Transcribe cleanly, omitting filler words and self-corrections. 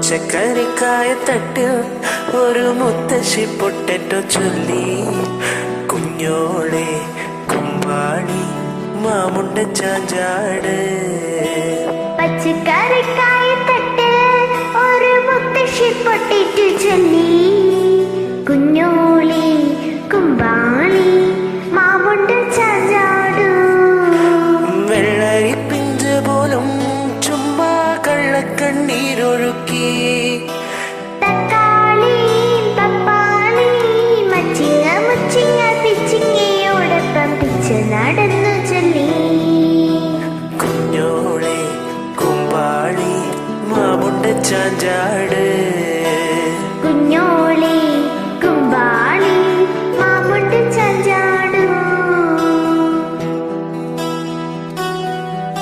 പച്ചക്കറിക്കായത്തട്ടിൽ ഒരു മുത്തശ്ശി പൊട്ടറ്റോ ചൊല്ലി. കുഞ്ഞോളെ കുമ്പാളി മാമുണ്ട ചാഞ്ചാട്. പച്ചക്കറിക്കായത്തട്ടിൽ ഒരു മുത്തശ്ശി പൊട്ടറ്റോ ചൊല്ലി. കുഞ്ഞോളെ കുമ്പാളി മാമുണ്ട ചാഞ്ചാട്. വെള്ളരിപ്പിഞ്ച് പോലും ചുമ്മാ കള്ളക്കണ്ണീരൊഴുക്കി. തക്കാളി പപ്പാളി മച്ചിങ്ങ മുച്ചിങ്ങ പിച്ചിങ്ങയോടൊപ്പം പിച്ച നടന്നു ചൊല്ലി. കുഞ്ഞോളെ കുമ്പാളി മാമുണ്ട ചാഞ്ചാട്.